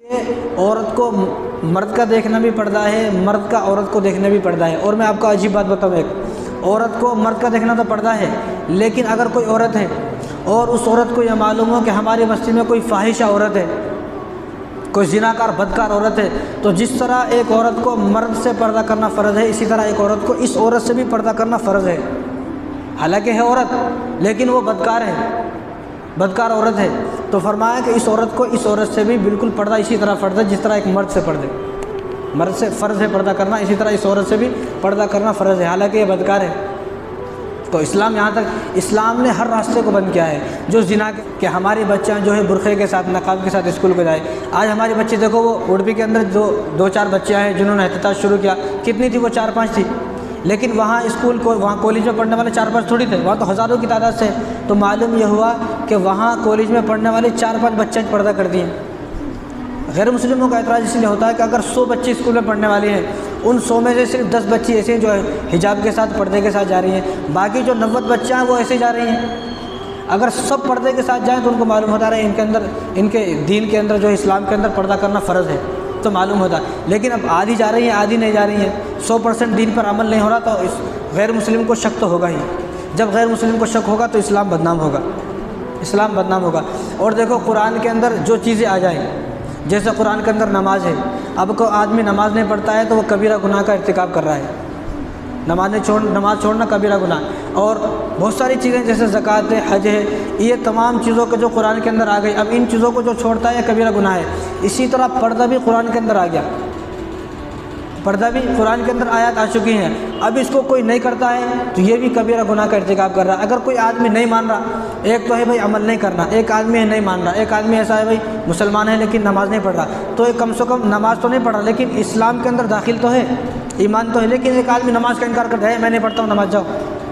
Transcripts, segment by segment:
औरत को मर्द का देखना भी पड़ता है, मर्द का औरत को देखना भी पड़ता है। और मैं आपको अजीब बात बताऊँ, एक औरत को मर्द का देखना तो पड़ता है, लेकिन अगर कोई औरत है और उस औरत को यह मालूम हो कि हमारी बस्ती में कोई फाहिशा औरत है, कोई जिनाकार बदकार औरत है, तो जिस तरह एक औरत को मर्द से पर्दा करना फ़र्ज़ है, इसी तरह एक औरत को इस औरत से भी पर्दा करना फ़र्ज़ है। हालांकि है औरत, लेकिन वो बदकार है, बदकार औरत है, तो फरमाया कि इस औरत को इस औरत से भी बिल्कुल पर्दा इसी तरह फ़र्ज़ है जिस तरह एक मर्द से पर्दे, मर्द से फ़र्ज़ है पर्दा करना, इसी तरह इस औरत से भी पर्दा करना फ़र्ज़ है, हालांकि ये बदकार है। तो इस्लाम यहाँ तक, इस्लाम ने हर रास्ते को बंद किया है जो ज़िना के हमारी बच्चियाँ जो है बुरखे के साथ नकाब के साथ स्कूल को जाए। आज हमारे बच्चे देखो, वो उड़पी के अंदर दो चार बच्चियाँ हैं जिन्होंने एहतजाज शुरू किया, कितनी थी वो, 4-5 थी, लेकिन वहाँ स्कूल को वहाँ कॉलेज में पढ़ने वाले 4-5 थोड़ी थे, वहाँ तो हज़ारों की तादाद से। तो मालूम यह हुआ कि वहाँ कॉलेज में पढ़ने वाले 4-5 बच्चे पर्दा कर दिए। गैर मुस्लिमों का एतराज़ इसलिए होता है कि अगर 100 बच्चे स्कूल में पढ़ने वाले हैं, उन 100 में से सिर्फ 10 बच्ची ऐसे हैं जो हिजाब के साथ पर्दे के साथ जा रही हैं, बाकी जो 90 बच्चे हैं वो ऐसे जा रही हैं। अगर सब पर्दे के साथ जाएँ तो उनको मालूम होता है इनके अंदर, इनके दीन के अंदर जो इस्लाम के अंदर पर्दा करना फ़र्ज़ है, तो मालूम होता। लेकिन अब आधी जा रही हैं, आधी नहीं जा रही हैं, 100% दीन पर अमल नहीं हो रहा, तो इस गैर मुस्लिम को शक तो होगा ही। जब गैर मुस्लिम को शक होगा तो इस्लाम बदनाम होगा, इस्लाम बदनाम होगा। और देखो, कुरान के अंदर जो चीज़ें आ जाएँ, जैसे कुरान के अंदर नमाज है, अब को आदमी नमाज नहीं पढ़ता है तो वो कबीरा गुनाह का इर्तिकाब कर रहा है, नमाज छोड़ना कबीरा गुनाह। और बहुत सारी चीज़ें जैसे ज़कात है, हज है, ये तमाम चीज़ों के जो कुरान के अंदर आ गई, अब इन चीज़ों को जो छोड़ता है कबीरा गुनाह है। इसी तरह पर्दा भी कुरान के अंदर आ गया, पर्दा भी कुरान के अंदर आयत आ चुकी हैं, अब इसको कोई नहीं करता है तो ये भी कबीरा गुनाह का इर्तिकाब कर रहा है। अगर कोई आदमी नहीं मान रहा, एक तो है भाई अमल नहीं करना, एक आदमी है नहीं मान रहा, एक आदमी ऐसा है भाई मुसलमान है लेकिन नमाज नहीं पढ़ रहा, तो एक कम से कम नमाज तो नहीं पढ़ रहा लेकिन इस्लाम के अंदर दाखिल तो है, ईमान तो है, लेकिन एक आदमी नमाज का इनकार करता है, मैं नहीं पढ़ता हूँ, नमाज जाओ,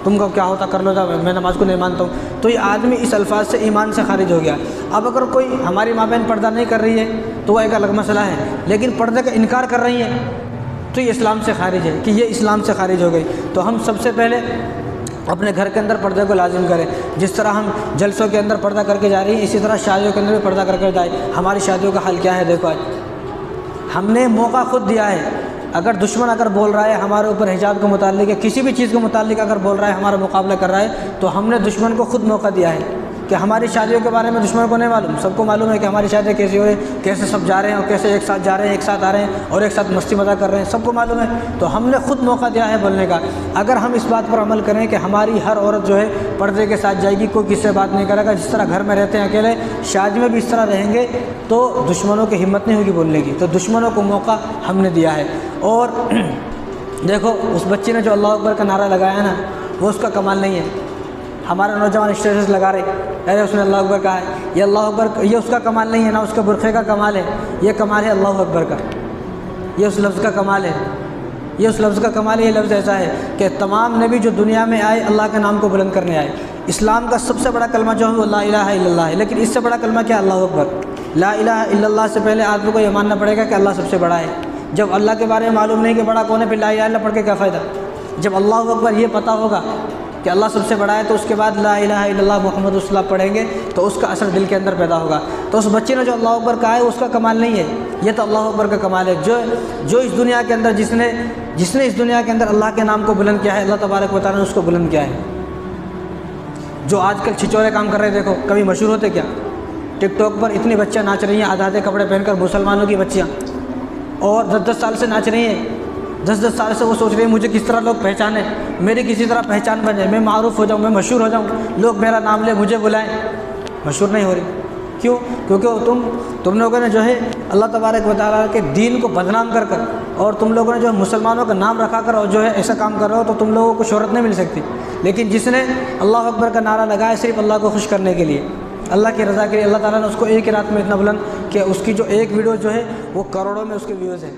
तुमको क्या होता कर लो, जाओ, मैं नमाज को नहीं मानता हूँ, तो ये आदमी इस अल्फाज से ईमान से खारिज हो गया। अब अगर कोई हमारी माँ बहन पर्दा नहीं कर रही है तो वह एक अलग मसला है, लेकिन पर्दे का इनकार कर रही है तो ये इस्लाम से खारिज है, कि ये इस्लाम से खारिज हो गई। तो हम सबसे पहले अपने घर के अंदर पर्दे को लाजिम करें। जिस तरह हम जलसों के अंदर पर्दा करके जा रही हैं, इसी तरह शादियों के अंदर भी पर्दा करके जाए। हमारी शादियों का हाल क्या है देखो, आज हमने मौका खुद दिया है। अगर दुश्मन अगर बोल रहा है हमारे ऊपर हिजाब के मुतालिक या किसी भी चीज़ के मुतालिक अगर बोल रहा है, हमारा मुकाबला कर रहा है, तो हमने दुश्मन को खुद मौका दिया है। कि हमारी शादियों के बारे में दुश्मन को नहीं मालूम, सबको मालूम है कि हमारी शादी कैसी हो रही, कैसे सब जा रहे हैं और कैसे एक साथ जा रहे हैं, एक साथ आ रहे हैं और एक साथ मस्ती मज़ाक कर रहे हैं, सबको मालूम है। तो हमने खुद मौका दिया है बोलने का। अगर हम इस बात पर अमल करें कि हमारी हर औरत जो है पर्दे के साथ जाएगी, कोई किससे बात नहीं करेगा, जिस तरह घर में रहते हैं अकेले, शादी में भी इस तरह रहेंगे, तो दुश्मनों की हिम्मत नहीं होगी बोलने की। तो दुश्मनों को मौका हमने दिया है। और देखो, उस बच्ची ने जो अल्लाह अकबर का नारा लगाया ना, वो उसका कमाल नहीं है। हमारे नौजवान स्टेटस लगा रहे, अरे उसने अल्लाह अकबर कहा है, ये अल्लाह अकबर, ये उसका कमाल नहीं है ना, उसके बुरखे का कमाल है, ये कमाल है अल्लाह अकबर का, ये उस लफ्ज़ का कमाल है, ये उस लफ्ज़ का कमाल है। ये लफ्ज़ ऐसा है कि तमाम नबी जो दुनिया में आए अल्लाह के नाम को बुलंद करने आए। इस्लाम का सबसे बड़ा कलमा जो है वो ला इलाहा इल्लल्लाह है, लेकिन इससे बड़ा कलमा क्या, अल्लाह अकबर। ला इलाहा इल्लल्लाह से पहले आदमी को ये मानना पड़ेगा कि अल्लाह सबसे बड़ा है। जब अल्लाह के बारे में मालूम नहीं कि बड़ा कौन है, फिर ला इलाहा इल्लल्लाह पढ़ के क्या फ़ायदा। जब अल्लाह अकबर ये पता होगा कि अल्लाह सबसे बड़ा है, तो उसके बाद ला इलाहा इल्लल्लाह मुहम्मद रसूलुल्लाह पढ़ेंगे तो उसका असर दिल के अंदर पैदा होगा। तो उस बच्चे ने जो अल्लाह अकबर कहा है उसका कमाल नहीं है, ये तो अल्लाह अकबर का कमाल है। जो इस दुनिया के अंदर जिसने इस दुनिया के अंदर अल्लाह के नाम को बुलंद किया है, अल्लाह तबारक व तआला ने उसको बुलंद किया है। जो आजकल छिछोरे काम कर रहे हैं, देखो कभी मशहूर होते क्या, टिकटॉक पर इतनी बच्चियाँ नाच रही हैं आधे आधे कपड़े पहनकर, मुसलमानों की बच्चियाँ, और 10-10 साल से नाच रही हैं। 10-10 साल से वो सोच रही है मुझे किस तरह लोग पहचाने, मेरी किसी तरह पहचान बने, मैं मारूफ हो जाऊँ, मैं मशहूर हो जाऊँ, लोग मेरा नाम ले, मुझे बुलाएं। मशहूर नहीं हो रही, क्यों? क्योंकि तुम लोगों ने जो है अल्लाह तबारक व तआला के दीन को बदनाम कर कर, और तुम लोगों ने जो है मुसलमानों का नाम रखा कर और जो है ऐसा काम कर रहे हो, तो तुम लोगों को शोहरत नहीं मिल सकती। लेकिन जिसने अल्लाह अकबर का नारा लगाया सिर्फ अल्लाह को खुश करने के लिए, अल्लाह की रज़ा के लिए, अल्लाह ताला ने उसको एक ही रात में इतना बुलंद कि उसकी जो एक वीडियो जो है वो करोड़ों में उसके व्यूज़ हैं।